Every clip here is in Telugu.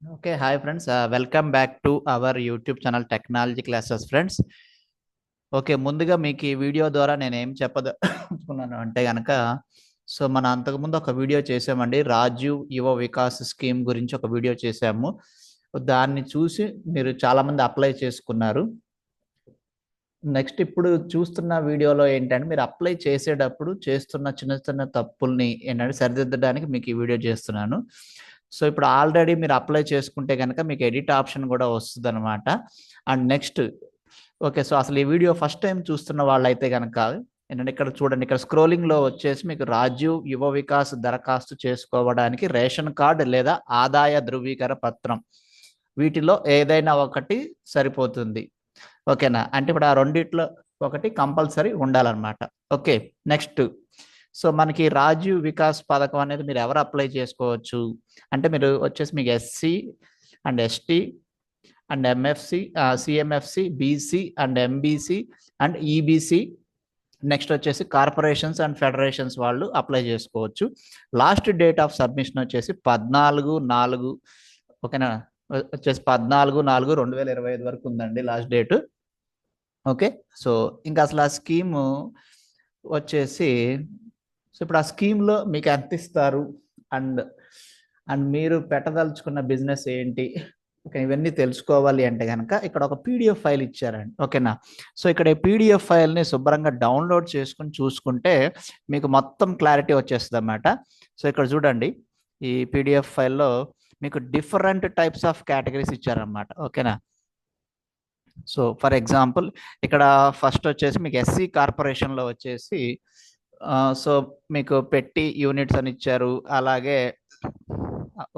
Okay, hi friends. Welcome back to our YouTube channel Technology Classes, friends. Okay, ముందుగా మీకు ఈ వీడియో ద్వారా నేను ఏం చెప్పదలుచుకున్నాను అంటే గనక మన అంతకుముందు ఒక వీడియో చేసామండి. రాజీవ్ యువ వికాస్ స్కీమ్ గురించి ఒక వీడియో చేసాము. దాన్ని చూసి మీరు చాలా మంది అప్లై చేసుకున్నారు. నెక్స్ట్ ఇప్పుడు చూస్తున్న వీడియోలో ఏంటంటే మీరు అప్లై చేసేటప్పుడు చేస్తున్న చిన్న చిన్న తప్పుల్ని ఏంటంటే సరిదిద్దడానికి మీకు ఈ వీడియో చేస్తున్నాను. సో ఇప్పుడు ఆల్రెడీ మీరు అప్లై చేసుకుంటే కనుక మీకు ఎడిట్ ఆప్షన్ కూడా వస్తుంది అనమాట. అండ్ నెక్స్ట్ ఓకే, సో అసలు ఈ వీడియో ఫస్ట్ టైం చూస్తున్న వాళ్ళైతే కనుక ఏంటంటే ఇక్కడ చూడండి, ఇక్కడ స్క్రోలింగ్లో వచ్చేసి మీకు రాజీవ్ యువ వికాస్ దరఖాస్తు చేసుకోవడానికి రేషన్ కార్డు లేదా ఆదాయ ధృవీకరణ పత్రం వీటిలో ఏదైనా ఒకటి సరిపోతుంది. ఓకేనా, అంటే ఇప్పుడు ఆ రెండిట్లో ఒకటి కంపల్సరీ ఉండాలన్నమాట. ఓకే, నెక్స్ట్ సో మనకి రాజీవ్ వికాస్ పథకం అనేది మీరు ఎవరు అప్లై చేసుకోవచ్చు అంటే మీరు వచ్చేసి మీకు SC and ST and MFC, CMFC, BC and MBC and EBC, next వచ్చేసి కార్పొరేషన్స్ అండ్ ఫెడరేషన్స్ వాళ్ళు అప్లై చేసుకోవచ్చు. లాస్ట్ డేట్ ఆఫ్ సబ్మిషన్ వచ్చేసి 14/4, ఓకేనా, వచ్చేసి 14/4/2025 వరకు ఉందండి లాస్ట్ డేట్. ఓకే, సో ఇంకా అసలు ఆ స్కీము వచ్చేసి సో ఇప్పుడు ఆ స్కీమ్లో మీకు ఎంత ఇస్తారు అండ్ అండ్ మీరు పెట్టదలుచుకున్న బిజినెస్ ఏంటి, ఓకే, ఇవన్నీ తెలుసుకోవాలి అంటే కనుక ఇక్కడ ఒక పీడిఎఫ్ ఫైల్ ఇచ్చారండి. ఓకేనా, సో ఇక్కడ ఈ పీడిఎఫ్ ఫైల్ని శుభ్రంగా డౌన్లోడ్ చేసుకుని చూసుకుంటే మీకు మొత్తం క్లారిటీ వచ్చేస్తుంది అన్నమాట. సో ఇక్కడ చూడండి, ఈ పీడిఎఫ్ ఫైల్లో మీకు డిఫరెంట్ టైప్స్ ఆఫ్ కేటగిరీస్ ఇచ్చారన్నమాట. ఓకేనా, సో ఫర్ ఎగ్జాంపుల్ ఇక్కడ ఫస్ట్ వచ్చేసి మీకు ఎస్సీ కార్పొరేషన్లో వచ్చేసి సో మీకు పెట్టి యూనిట్స్ అని ఇచ్చారు. అలాగే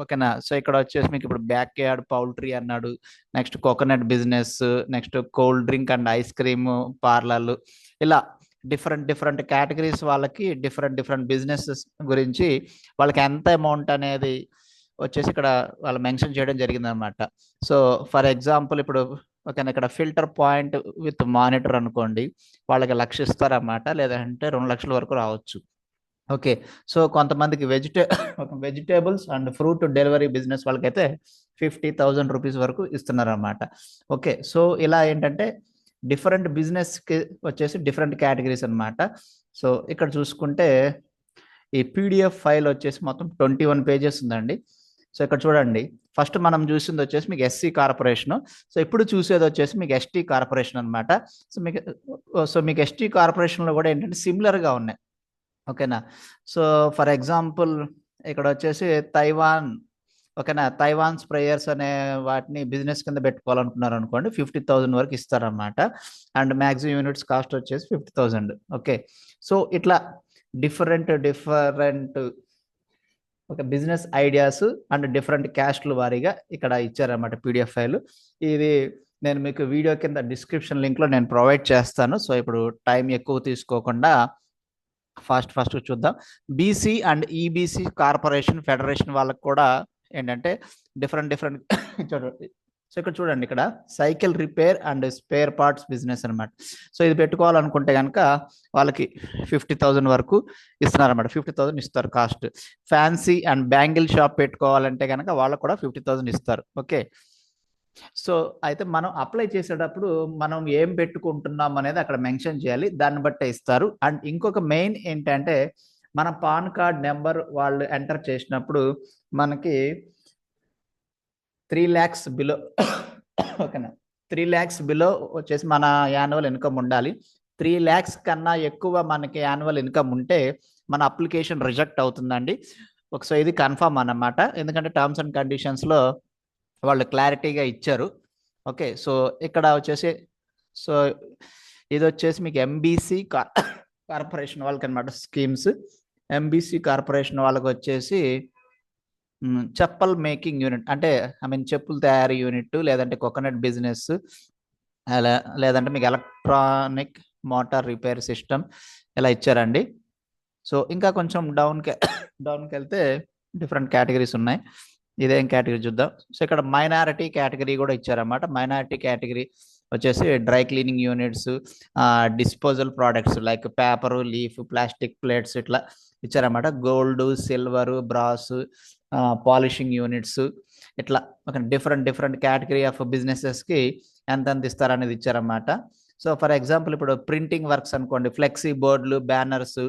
ఓకేనా, సో ఇక్కడ వచ్చేసి మీకు ఇప్పుడు బ్యాక్ యార్డ్ పౌల్ట్రీ అన్నాడు, next coconut business, next cold drink and ice cream పార్లర్లు, ఇలా డిఫరెంట్ డిఫరెంట్ కేటగిరీస్ వాళ్ళకి డిఫరెంట్ డిఫరెంట్ బిజినెసెస్ గురించి వాళ్ళకి ఎంత అమౌంట్ అనేది వచ్చేసి ఇక్కడ వాళ్ళు మెన్షన్ చేయడం జరిగింది అనమాట. సో ఫర్ ఎగ్జాంపుల్ ఇప్పుడు ఓకేనా, ఇక్కడ ఫిల్టర్ పాయింట్ విత్ మానిటర్ అనుకోండి, వాళ్ళకి 1,00,000 ఇస్తారన్నమాట, లేదంటే 2 లక్షల వరకు రావచ్చు. ఓకే, సో కొంతమందికి vegetables and fruit delivery business వాళ్ళకైతే 50,000 రూపీస్ వరకు ఇస్తున్నారన్నమాట. ఓకే, సో ఇలా ఏంటంటే డిఫరెంట్ బిజినెస్కి వచ్చేసి డిఫరెంట్ కేటగిరీస్ అనమాట. సో ఇక్కడ చూసుకుంటే ఈ పీడిఎఫ్ ఫైల్ వచ్చేసి మొత్తం 21 పేజెస్ ఉందండి. సో ఇక్కడ చూడండి, ఫస్ట్ మనం చూసింది వచ్చేసి మీకు ఎస్సీ కార్పొరేషన్, సో ఇప్పుడు చూసేది వచ్చేసి మీకు ఎస్టీ కార్పొరేషన్ అనమాట. సో మీకు ఎస్టీ కార్పొరేషన్లో కూడా ఏంటంటే సిమిలర్గా ఉన్నాయి. ఓకేనా, సో ఫర్ ఎగ్జాంపుల్ ఇక్కడ వచ్చేసి తైవాన్, ఓకేనా, తైవాన్ స్ప్రేయర్స్ అనే వాటిని బిజినెస్ కింద పెట్టుకోవాలనుకున్నారు అనుకోండి, 50,000 వరకు ఇస్తారన్నమాట. అండ్ మ్యాక్సిమం యూనిట్స్ కాస్ట్ వచ్చేసి 50,000. ఓకే, సో ఇట్లా డిఫరెంట్ డిఫరెంట్ ఒక బిజినెస్ ఐడియాస్ అండ్ డిఫరెంట్ క్యాస్ట్లు వారీగా ఇక్కడ ఇచ్చారన్నమాట పీడిఎఫ్ ఫైల్. ఇది నేను మీకు వీడియో కింద డిస్క్రిప్షన్ లింక్లో నేను ప్రొవైడ్ చేస్తాను. సో ఇప్పుడు టైం ఎక్కువ తీసుకోకుండా ఫస్ట్ చూద్దాం. BC and EBC corporation federation వాళ్ళకి కూడా ఏంటంటే డిఫరెంట్ సో ఇక్కడ చూడండి, ఇక్కడ cycle repair and spare parts business అనమాట. సో ఇది పెట్టుకోవాలనుకుంటే కనుక వాళ్ళకి 50,000 వరకు ఇస్తున్నారన్నమాట. 50,000 ఇస్తారు cost. Fancy and bangle shop పెట్టుకోవాలంటే కనుక వాళ్ళకు కూడా 50,000 ఇస్తారు. ఓకే, సో అయితే మనం అప్లై చేసేటప్పుడు మనం ఏం పెట్టుకుంటున్నాం అనేది అక్కడ మెన్షన్ చేయాలి, దాన్ని బట్టే ఇస్తారు. అండ్ ఇంకొక మెయిన్ ఏంటంటే మన పాన్ కార్డ్ నెంబర్ వాళ్ళు ఎంటర్ చేసినప్పుడు మనకి 3 lakhs బిలో, ఓకేనా, 3 lakhs బిలో వచ్చేసి మన యాన్యువల్ ఇన్కమ్ ఉండాలి. 3 lakhs కన్నా ఎక్కువ మనకి యాన్యువల్ ఇన్కమ్ ఉంటే మన అప్లికేషన్ రిజెక్ట్ అవుతుందండి. సో ఇది కన్ఫర్మ్ అన్నమాట, ఎందుకంటే టర్మ్స్ అండ్ కండిషన్స్లో వాళ్ళు క్లారిటీగా ఇచ్చారు. ఓకే, సో ఇక్కడ వచ్చేసి సో ఇది వచ్చేసి మీకు ఎంబీసీ కార్పొరేషన్ వాళ్ళకి అనమాట స్కీమ్స్. ఎంబీసీ కార్పొరేషన్ వాళ్ళకి వచ్చేసి చెప్పల్ మేకింగ్ యూనిట్, అంటే చెప్పులు తయారీ యూనిట్, లేదంటే కోకోనట్ బిజినెస్, లేదంటే మీకు ఎలక్ట్రానిక్ మోటార్ రిపేర్ సిస్టమ్ ఇలా ఇచ్చారండి. సో ఇంకా కొంచెం డౌన్కి వెళ్తే డిఫరెంట్ కేటగిరీస్ ఉన్నాయి. ఇదేం కేటగిరీ చూద్దాం. సో ఇక్కడ మైనారిటీ కేటగిరీ కూడా ఇచ్చారన్నమాట. మైనారిటీ కేటగిరీ వచ్చేసి dry cleaning units, disposal products like paper, leaf, plastic plates ఇట్లా ఇచ్చారన్నమాట. Gold, silver, brass, polishing units, ఇట్లా ఒక డిఫరెంట్ కేటగిరీ ఆఫ్ బిజినెసెస్కి ఎంత ఇస్తారనేది ఇచ్చారన్నమాట. సో ఫర్ ఎగ్జాంపుల్ ఇప్పుడు ప్రింటింగ్ వర్క్స్ అనుకోండి, ఫ్లెక్సీ బోర్డులు, బ్యానర్స్,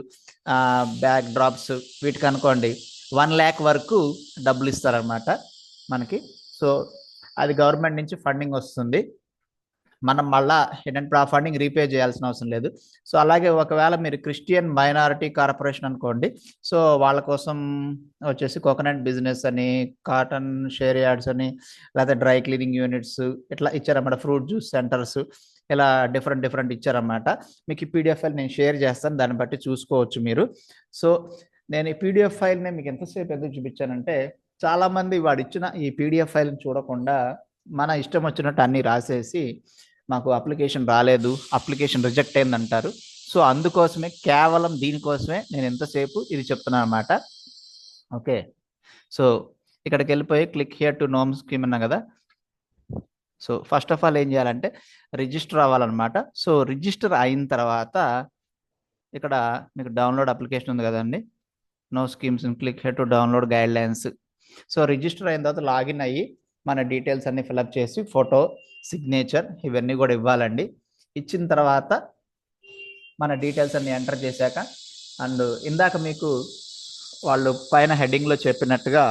బ్యాక్ డ్రాప్స్, వీటికి అనుకోండి 1 lakh వరకు డబ్బులు ఇస్తారనమాట మనకి. సో అది గవర్నమెంట్ నుంచి ఫండింగ్ వస్తుంది, మనం మళ్ళా ఏంటంటే ఆ ఫండింగ్ రీపే చేయాల్సిన అవసరం లేదు. సో అలాగే ఒకవేళ మీరు క్రిస్టియన్ మైనారిటీ కార్పొరేషన్ అనుకోండి, సో వాళ్ళ కోసం వచ్చేసి కోకోనట్ బిజినెస్ అని, కాటన్ షేర్ యార్డ్స్ అని, లేకపోతే డ్రై క్లీనింగ్ యూనిట్స్ ఇట్లా ఇచ్చారన్నమాట, ఫ్రూట్ జ్యూస్ సెంటర్స్, ఇలా డిఫరెంట్ ఇచ్చారన్నమాట. మీకు ఈ పీడిఎఫ్ ఫైల్ నేను షేర్ చేస్తాను, దాన్ని బట్టి చూసుకోవచ్చు మీరు. సో నేను ఈ పీడిఎఫ్ ఫైల్ని మీకు ఎంతసేపు ఎందుకు చూపించానంటే, చాలామంది వాడు ఇచ్చిన ఈ పీడిఎఫ్ ఫైల్ని చూడకుండా మన ఇష్టం వచ్చినట్టు అన్నీ రాసేసి మాకు అప్లికేషన్ రాలేదు, అప్లికేషన్ రిజెక్ట్ అయింది అంటారు. సో అందుకోసమే, కేవలం దీనికోసమే నేను ఎంతసేపు ఇది చెప్తున్నాను అనమాట. ఓకే, సో ఇక్కడికి వెళ్ళిపోయి క్లిక్ హియర్ టు నోమ్ స్కీమ్ అన్నా కదా. సో ఫస్ట్ ఆఫ్ ఆల్ ఏం చేయాలంటే రిజిస్టర్ అవ్వాలన్నమాట. సో రిజిస్టర్ అయిన తర్వాత ఇక్కడ మీకు డౌన్లోడ్ అప్లికేషన్ ఉంది కదండి, no schemes, click here to download guidelines. So register అయిన తర్వాత లాగిన్ అయ్యి మన డీటెయిల్స్ అన్ని ఫిలప్ చేసి ఫోటో, సిగ్నేచర్ ఇవన్నీ కూడా ఇవ్వాలండి. ఇచ్చిన తర్వాత మన డీటెయిల్స్ అన్ని ఎంటర్ చేశాక, అండ్ ఇందాక మీకు వాళ్ళు పైన హెడ్డింగ్లో చెప్పినట్టుగా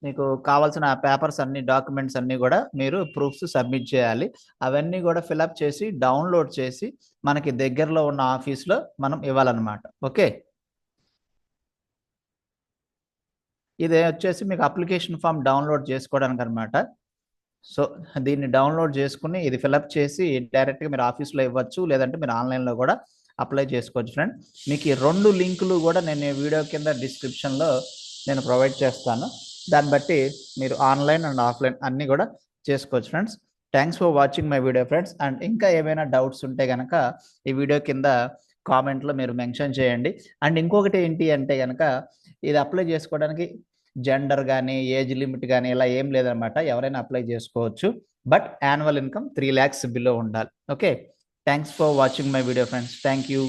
మీకు కావాల్సిన పేపర్స్ అన్ని, డాక్యుమెంట్స్ అన్నీ కూడా మీరు ప్రూఫ్స్ సబ్మిట్ చేయాలి. అవన్నీ కూడా ఫిలప్ చేసి డౌన్లోడ్ చేసి మనకి దగ్గరలో ఉన్న ఆఫీస్లో మనం ఇవ్వాలన్నమాట. ఓకే, ఇది వచ్చేసి మీకు అప్లికేషన్ ఫామ్ డౌన్లోడ్ చేసుకోవడానికి అనమాట. సో దీన్ని డౌన్లోడ్ చేసుకుని ఇది ఫిలప్ చేసి డైరెక్ట్గా మీరు ఆఫీస్లో ఇవ్వచ్చు, లేదంటే మీరు ఆన్లైన్లో కూడా అప్లై చేసుకోవచ్చు ఫ్రెండ్. మీకు ఈ 2 లింకులు కూడా నేను వీడియో కింద డిస్క్రిప్షన్లో నేను ప్రొవైడ్ చేస్తాను, దాన్ని బట్టి మీరు ఆన్లైన్ అండ్ ఆఫ్లైన్ అన్నీ కూడా చేసుకోవచ్చు friends. Thanks for watching my video friends. And ఇంకా ఏమైనా డౌట్స్ ఉంటే కనుక ఈ వీడియో కింద కామెంట్లో మీరు మెన్షన్ చేయండి. అండ్ ఇంకొకటి ఏంటి అంటే కనుక, ఇది అప్లై చేసుకోవడానికి జెండర్ కానీ, ఏజ్ లిమిట్ కానీ ఇలా ఏం లేదనమాట, ఎవరైనా అప్లై చేసుకోవచ్చు. But annual income 3 lakhs below ఉండాలి. Okay, thanks for watching my video friends. Thank you.